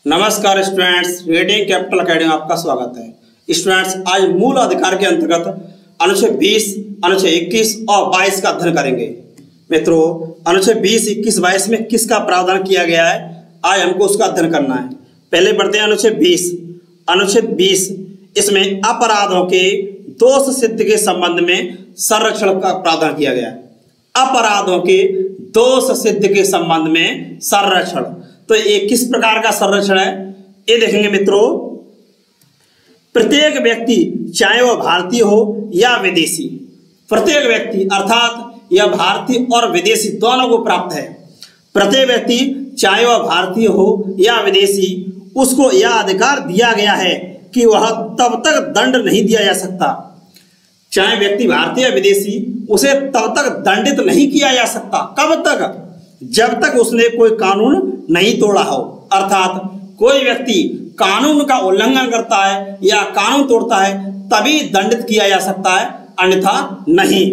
नमस्कार students, reading capital academy में आपका स्वागत है। स्टूडेंट्स, आज मूल अधिकार के अंतर्गत अनुच्छेद 20, अनुच्छेद 21 और 22 का अध्ययन करेंगे। मित्रों, अनुच्छेद 20, 21, 22 में किसका प्रावधान किया गया है, आज हमको उसका अध्ययन करना है। पहले पढ़ते हैं अनुच्छेद 20। अनुच्छेद 20 इसमें अपराधों के दोष सिद्ध के संबंध में संरक्षण का प्रावधान किया गया है। अपराधों के दोष सिद्ध के संबंध में संरक्षण, तो ये किस प्रकार का संरक्षण है ये देखेंगे। मित्रों, प्रत्येक व्यक्ति चाहे वह भारतीय हो या विदेशी, प्रत्येक व्यक्ति अर्थात यह भारतीय और विदेशी दोनों को प्राप्त है। प्रत्येक व्यक्ति चाहे वह भारतीय हो या विदेशी, उसको यह अधिकार दिया गया है कि वह तब तक दंड नहीं दिया जा सकता, चाहे व्यक्ति भारतीय या विदेशी, उसे तब तक दंडित नहीं किया जा सकता। कब तक? जब तक उसने कोई कानून नहीं तोड़ा हो। अर्थात कोई व्यक्ति कानून का उल्लंघन करता है या कानून तोड़ता है तभी दंडित किया जा सकता है, अन्यथा नहीं।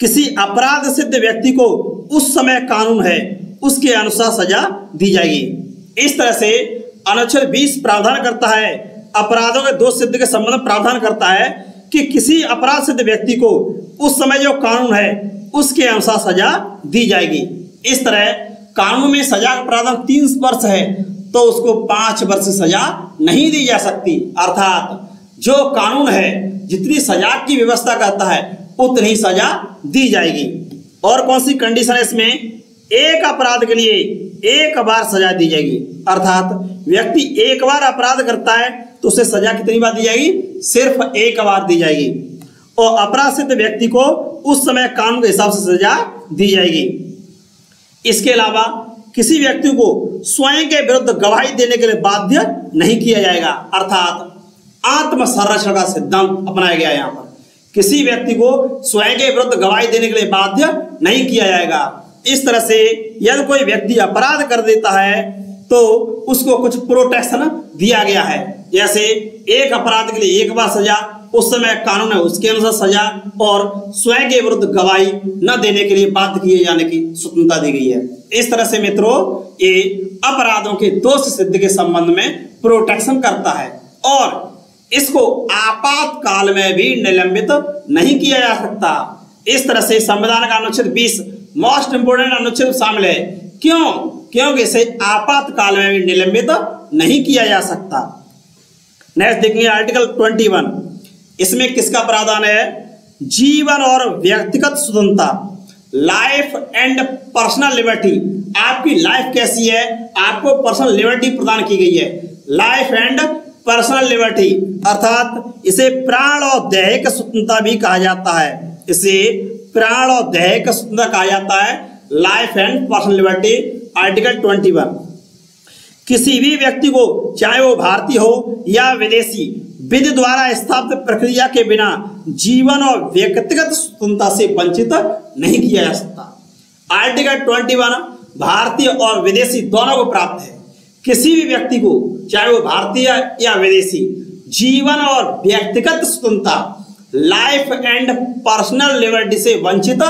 किसी अपराध सिद्ध व्यक्ति को उस समय कानून है उसके अनुसार सजा दी जाएगी। इस तरह से अनुच्छेद 20 प्रावधान करता है, अपराधों के दोष सिद्ध के संबंध में प्रावधान करता है कि किसी अपराध सिद्ध व्यक्ति को उस समय जो कानून है उसके अनुसार सजा दी जाएगी। इस तरह कानून में सजा का प्रावधान 3 वर्ष है तो उसको 5 वर्ष सजा नहीं दी जा सकती। अर्थात जो कानून है जितनी सजा की व्यवस्था करता है उतनी सजा दी जाएगी। और कौन सी कंडीशन है इसमें? एक अपराध के लिए एक बार सजा दी जाएगी। अर्थात व्यक्ति एक बार अपराध करता है तो उसे सजा कितनी बार दी जाएगी? सिर्फ एक बार दी जाएगी। और अपराध सिद्ध व्यक्ति को उस समय कानून के हिसाब से सजा दी जाएगी। इसके अलावा किसी व्यक्ति को स्वयं के विरुद्ध गवाही देने के लिए बाध्य नहीं किया जाएगा। अर्थात आत्म संरक्षण का सिद्धांत अपनाया गया है। यहाँ पर किसी व्यक्ति को स्वयं के विरुद्ध गवाही देने के लिए बाध्य नहीं किया जाएगा। इस तरह से यदि कोई व्यक्ति अपराध कर देता है तो उसको कुछ प्रोटेक्शन दिया गया है। जैसे एक अपराध के लिए एक बार सजा, उस समय कानून है उसके अनुसार सजा, और स्वयं के विरुद्ध गवाही न देने के लिए बाध्य किए जाने की स्वतंत्रता दी गई है। इस तरह से मित्रों, ये अपराधों के दोष सिद्ध के संबंध में प्रोटेक्शन करता है और इसको आपातकाल में भी निलंबित नहीं किया जा सकता। इस तरह से संविधान का अनुच्छेद 20 मोस्ट इंपोर्टेंट अनुच्छेद शामिल है। क्यों? क्योंकि इसे आपातकाल में भी निलंबित नहीं किया जा सकता। नेक्स्ट देखेंगे आर्टिकल 21। इसमें किसका प्रावधान है? जीवन और व्यक्तिगत स्वतंत्रता, लाइफ एंड पर्सनल लिबर्टी। आपकी लाइफ कैसी है, आपको पर्सनल लिबर्टी प्रदान की गई है। लाइफ एंड पर्सनल लिबर्टी अर्थात इसे प्राण और दैहिक स्वतंत्रता भी कहा जाता है। इसे प्राण और दैहिक स्वतंत्रता कहा जाता है, life and personal liberty, article 21। किसी भी व्यक्ति को चाहे वो भारतीय हो या विदेशी, विधि द्वारा स्थापित प्रक्रिया के बिना जीवन और व्यक्तिगत स्वतंत्रता से वंचित नहीं किया जा सकता। आर्टिकल 21 भारतीय और विदेशी दोनों को प्राप्त है। किसी भी व्यक्ति को चाहे वो भारतीय या विदेशी, जीवन और व्यक्तिगत स्वतंत्रता, लाइफ एंड पर्सनल लिबर्टी से वंचित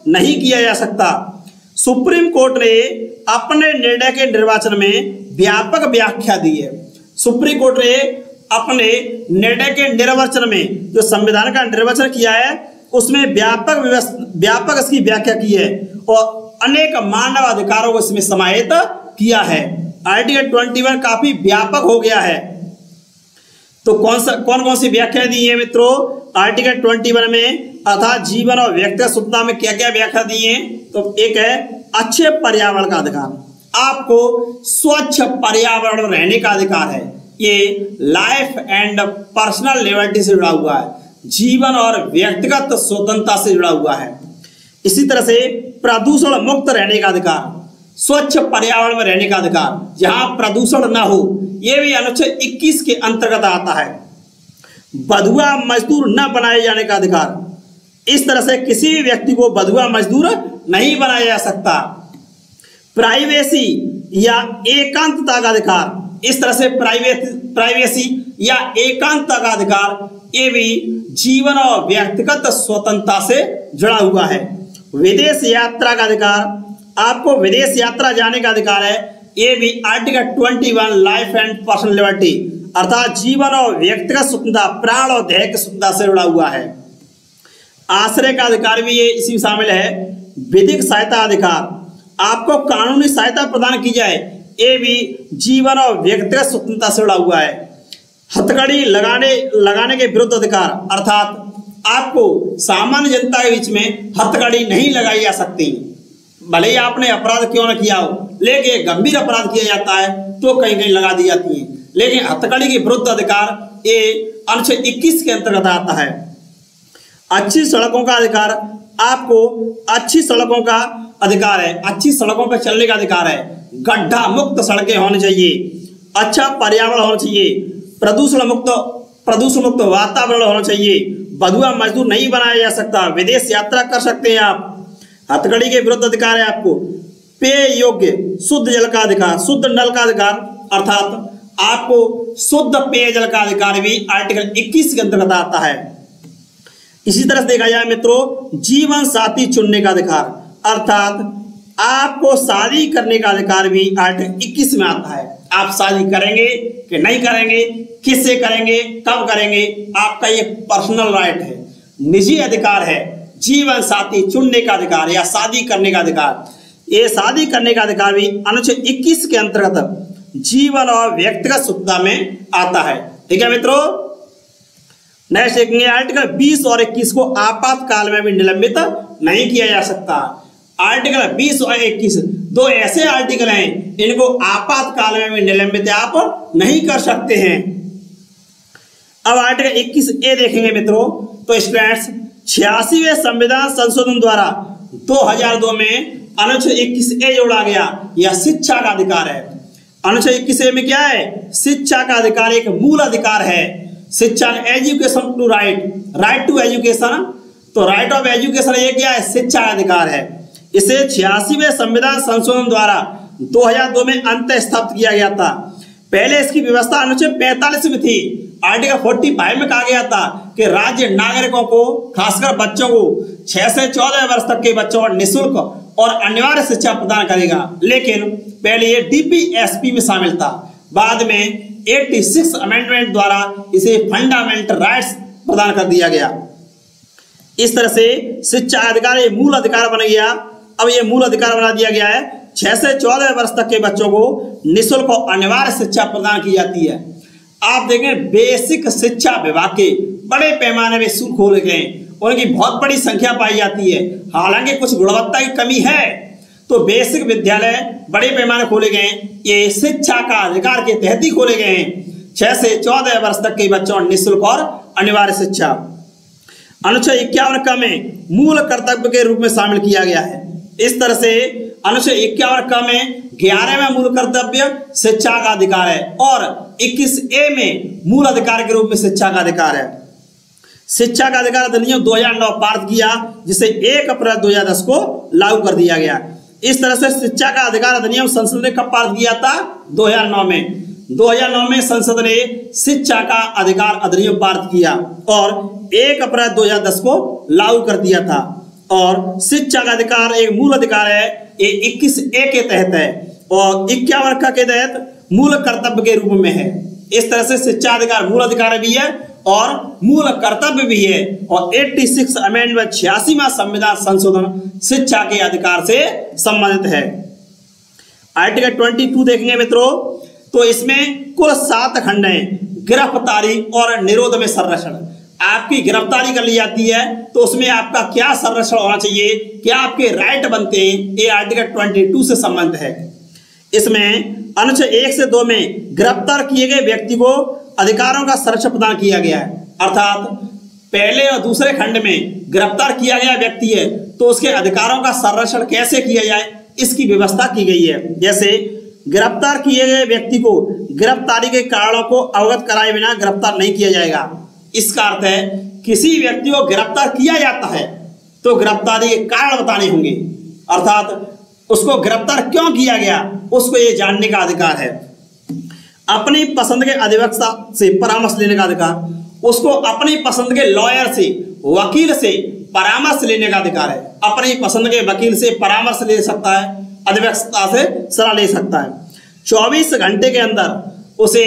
नहीं किया जा सकता। सुप्रीम कोर्ट ने अपने निर्णय के निर्वाचन में व्यापक व्याख्या दी है। सुप्रीम कोर्ट ने अपने निर्णय के निर्वचन में जो संविधान का निर्वचन किया है उसमें व्यापक इसकी व्याख्या की है और अनेक मानव अधिकारों को इसमें समाहित किया है। आर्टिकल 21 काफी व्यापक हो गया है। तो कौन कौन सी व्याख्या दी है मित्रों? आर्टिकल 21 में अर्थात जीवन और व्यक्तिगत स्वतंत्रता में क्या क्या व्याख्या दी है? तो एक है अच्छे पर्यावरण का अधिकार, आपको स्वच्छ पर्यावरण में रहने का अधिकार है। ये लाइफ एंड पर्सनल लिबर्टी से जुड़ा हुआ है, जीवन और व्यक्तिगत स्वतंत्रता से जुड़ा हुआ है। इसी तरह से प्रदूषण मुक्त रहने का अधिकार, स्वच्छ पर्यावरण में रहने का अधिकार, जहां प्रदूषण ना हो, यह भी अनुच्छेद 21 के अंतर्गत आता है। बंधुआ मजदूर न बनाए जाने का अधिकार, इस तरह से किसी भी व्यक्ति को बंधुआ मजदूर नहीं बनाया जा सकता। प्राइवेसी या एकांतता का अधिकार, इस तरह से प्राइवेसी या एकांतता का अधिकार, ये भी जीवन और व्यक्तिगत स्वतंत्रता से जुड़ा हुआ है। विदेश यात्रा का अधिकार, आपको विदेश यात्रा जाने का अधिकार है, ये भी article 21 life and personal liberty अर्थात जीवन और व्यक्तिगत स्वतंत्रता, प्राण और देह की स्वतंत्रता से जुड़ा हुआ है। आश्रय का अधिकार भी ये इसी में शामिल है। विधिक सहायता अधिकार, आपको कानूनी सहायता प्रदान की जाए, ये भी जीवन और व्यक्तिगत स्वतंत्रता से जुड़ा हुआ है। हथकड़ी लगाने के विरुद्ध अधिकार अर्थात आपको सामान्य जनता के बीच में हथकड़ी नहीं लगाई जा सकती, भले ही आपने अपराध क्यों न किया हो, लेकिन गंभीर अपराध किया जाता है तो कहीं कहीं लगा दी जाती है। लेकिन हथकड़ी के विरुद्ध अधिकार ये अनुच्छेद 21 के अंतर्गत आता है। अच्छी सड़कों का अधिकार, आपको अच्छी सड़कों का अधिकार है, अच्छी सड़कों पर चलने का अधिकार है। गड्ढा मुक्त सड़कें होनी चाहिए, अच्छा पर्यावरण होना चाहिए, प्रदूषण मुक्त वातावरण होना चाहिए, बधुआ मजदूर नहीं बनाया जा सकता, विदेश यात्रा कर सकते हैं आप। हथकड़ी के विरुद्ध अधिकार है आपको पेय योग्य शुद्ध जल का अधिकार, शुद्ध नल का अधिकार अर्थात आपको शुद्ध पेयजल का अधिकार भी आर्टिकल 21 के अंतर्गत आता है। इसी तरह से देखा जाए मित्रों, जीवन साथी चुनने का अधिकार अर्थात आपको शादी करने का अधिकार भी आर्टिकल 21 में आता है। आप शादी करेंगे कि नहीं करेंगे, किससे करेंगे, कब करेंगे, आपका ये पर्सनल राइट है, निजी अधिकार है। जीवन साथी चुनने का अधिकार या शादी करने का अधिकार, ये शादी करने का अधिकार भी अनुच्छेद 21 के अंतर्गत जीवन और व्यक्तिगत स्वतंत्रता में आता है। ठीक है मित्रों, नेक्स्ट देखेंगे आर्टिकल 20 और 21 को आपातकाल में भी निलंबित नहीं किया जा सकता। आर्टिकल 20 और 21 दो ऐसे आर्टिकल हैं, इनको आपातकाल में भी निलंबित आप नहीं कर सकते हैं। अब आर्टिकल 21A देखेंगे मित्रों, तो स्टूडेंट्स 86वें संविधान संशोधन द्वारा 2002 में अनुच्छेद 21A जोड़ा गया, यह शिक्षा का अधिकार है। अनुच्छेद 21A में क्या है? शिक्षा का अधिकार एक मूल अधिकार है। शिक्षा, education to right to education, तो राइट ऑफ एजुकेशन ये क्या है? शिक्षा का अधिकार है। इसे 86वें संविधान संशोधन द्वारा 2002 में अंत स्थापित किया गया था। पहले इसकी व्यवस्था अनुच्छेद 45 में थी। आर्टिकल 45 में कहा गया था कि राज्य नागरिकों को, खासकर बच्चों को, 6 से 14 वर्ष तक के बच्चों को निःशुल्क और अनिवार्य शिक्षा प्रदान करेगा। लेकिन पहले ये DPSP में शामिल था, बाद में 86 अमेंडमेंट द्वारा इसे फंडामेंटल राइट्स प्रदान कर दिया गया। इस तरह से शिक्षा अधिकार ये मूल अधिकार बन गया। अब ये मूल अधिकार बना दिया गया है, 6 से 14 वर्ष तक के बच्चों को निःशुल्क और अनिवार्य शिक्षा प्रदान की जाती है। आप देखें, बेसिक शिक्षा विभाग के बड़े पैमाने में स्कूल खोले गए, उनकी बहुत बड़ी संख्या पाई जाती है। हालांकि कुछ गुणवत्ता की कमी है, तो बेसिक विद्यालय बड़े पैमाने खोले गए, ये शिक्षा का अधिकार के तहत ही खोले गए हैं। 6 से 14 वर्ष तक के बच्चों निःशुल्क और अनिवार्य शिक्षा अनुच्छेद 51 क में मूल कर्तव्य के रूप में शामिल किया गया है। इस तरह से अनुच्छेद 51 क में 11वां मूल कर्तव्य शिक्षा का अधिकार है और 21A में मूल अधिकार के रूप में शिक्षा का अधिकार है। शिक्षा का अधिकार अधिनियम 2009 पारित किया, जिसे 1 अप्रैल 2010 को लागू कर दिया गया। इस तरह से शिक्षा का अधिकार अधिनियम संसद ने कब पारित किया था? 2009 में। 2009 में संसद ने शिक्षा का अधिकार अधिनियम पारित किया और 1 अप्रैल 2010 को लागू कर दिया था। और शिक्षा का अधिकार एक मूल अधिकार है, ये 21A के तहत है और 51 के तहत मूल कर्तव्य के रूप में है। इस तरह से शिक्षा अधिकार मूल अधिकार भी है और मूल कर्तव्य भी है। और 86 अमेंडमेंट 86वां संविधान संशोधन शिक्षा के अधिकार से संबंधित है। आर्टिकल 22 देखेंगे मित्रों, तो इसमें कुल 7 खंड हैं। गिरफ्तारी और निरोध में संरक्षण, आपकी गिरफ्तारी कर ली जाती है तो उसमें आपका क्या संरक्षण होना चाहिए, क्या आपके राइट बनते हैं, ये आर्टिकल 22 से संबंधित है। इसमें अनुच्छेद 1 से 2 में गिरफ्तार किए गए व्यक्ति को अधिकारों का संरक्षण प्रदान किया गया है। अर्थात पहले और दूसरे खंड में गिरफ्तार किया गया व्यक्ति है तो उसके अधिकारों का संरक्षण कैसे किया जाए, इसकी व्यवस्था की गई है। जैसे गिरफ्तार किए गए व्यक्ति को गिरफ्तारी के कारणों को अवगत कराए बिना गिरफ्तार नहीं किया जाएगा। इसका अर्थ है किसी व्यक्ति को गिरफ्तार किया जाता है तो गिरफ्तारी के कारण बताने होंगे, अर्थात उसको गिरफ्तार क्यों किया गया उसको ये जानने का अधिकार है। अपनी पसंद के अधिवक्ता से परामर्श लेने का अधिकार, उसको अपनी पसंद के लॉयर से, वकील से परामर्श लेने का अधिकार है। अपनी पसंद के वकील से परामर्श ले सकता है, अधिवक्ता से सलाह ले सकता है। 24 घंटे के अंदर उसे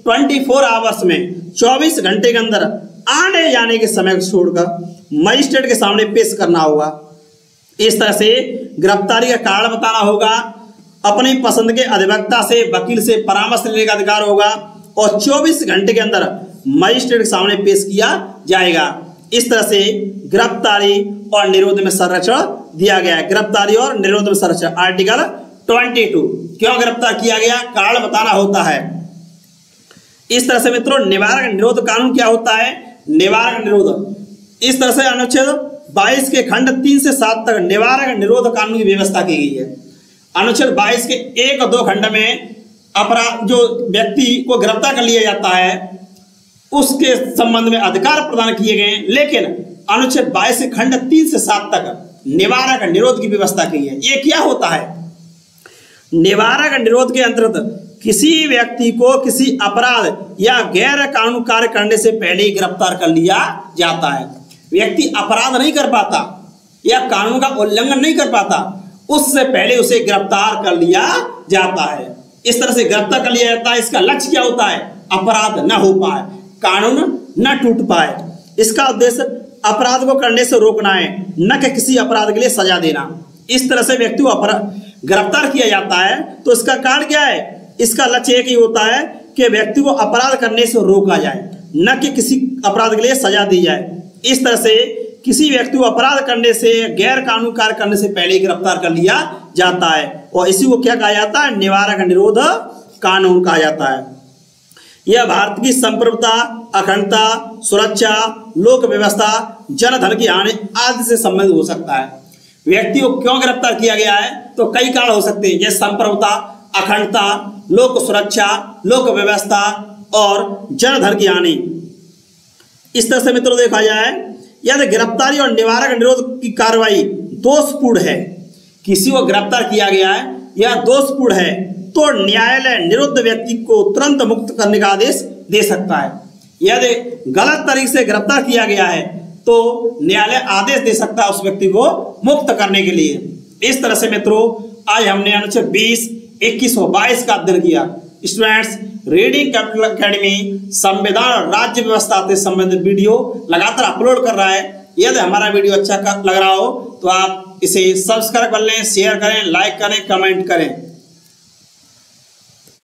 24 आवर्स में 24 घंटे के अंदर आने जाने के समय को छोड़कर मजिस्ट्रेट के सामने पेश करना होगा। इस तरह से गिरफ्तारी का कारण बताना होगा, अपनी पसंद के अधिवक्ता से वकील से परामर्श लेने का अधिकार होगा और 24 घंटे के अंदर मजिस्ट्रेट के सामने पेश किया जाएगा। इस तरह से गिरफ्तारी और निरोध में संरक्षण दिया गया है। गिरफ्तारी और निरोध में संरक्षण आर्टिकल 22 क्यों गिरफ्तार किया गया, कारण बताना होता है। इस तरह से मित्रों निवारक निरोध कानून क्या होता है। निवारक निरोध इस तरह से अनुच्छेद 22 के खंड 3 से 7 तक निवारक निरोध कानून की व्यवस्था की गई है। अनुच्छेद 22 के 1 और 2 खंड में अपराध जो व्यक्ति को गिरफ्तार कर लिया जाता है उसके संबंध में अधिकार प्रदान किए गए, लेकिन अनुच्छेद 22 के खंड 3 से 7 तक निवारक निरोध की व्यवस्था की है। ये क्या होता है। निवारक निरोध के अंतर्गत किसी व्यक्ति को किसी अपराध या गैर कानूनी कार्य करने से पहले ही गिरफ्तार कर लिया जाता है। व्यक्ति अपराध नहीं कर पाता या कानून का उल्लंघन नहीं कर पाता, उससे पहले उसे गिरफ्तार कर लिया जाता है। इस तरह से गिरफ्तार कर लिया जाता है। इसका लक्ष्य क्या होता है, अपराध न हो पाए, कानून न टूट पाए। इसका उद्देश्य अपराध को करने से रोकना है, न कि किसी अपराध के लिए सजा देना। इस तरह से व्यक्ति को गिरफ्तार किया जाता है तो इसका कारण क्या है, इसका लक्ष्य एक ही होता है कि व्यक्ति को अपराध करने से रोका जाए, न कि किसी अपराध के लिए सजा दी जाए। इस तरह से किसी व्यक्ति को अपराध करने से, गैर कानूनी कार्य करने से पहले ही गिरफ्तार कर लिया जाता है और इसी को क्या कहा जाता है, निवारक निरोध कानून कहा जाता है। यह भारत की संप्रभुता, अखंडता, सुरक्षा, लोक व्यवस्था, जनधन की हानि आदि से संबंधित हो सकता है। व्यक्ति को क्यों गिरफ्तार किया गया है, तो कई कारण हो सकते हैं, जैसे संप्रभुता, अखंडता, लोक सुरक्षा, लोक व्यवस्था और जनधन की हानि। इस तरह से मित्रों देखा जाए, यदि गिरफ्तारी और निवारक निरोध की कार्रवाई दोषपूर्ण है, किसी को गिरफ्तार किया गया है या दोषपूर्ण है, तो न्यायालय निरुद्ध व्यक्ति को तुरंत मुक्त करने का आदेश दे सकता है। यदि गलत तरीके से गिरफ्तार किया गया है तो न्यायालय आदेश दे सकता है उस व्यक्ति को मुक्त करने के लिए। इस तरह से मित्रों आज हमने अनुच्छेद 20, 21 और 22 का अध्ययन किया। स्टूडेंट्स, रीडिंग कैपिटल एकेडमी संविधान और राज्य व्यवस्था से संबंधित वीडियो लगातार अपलोड कर रहा है। यदि हमारा वीडियो अच्छा लग रहा हो तो आप इसे सब्सक्राइब कर लें, शेयर करें, लाइक करें, कमेंट करें।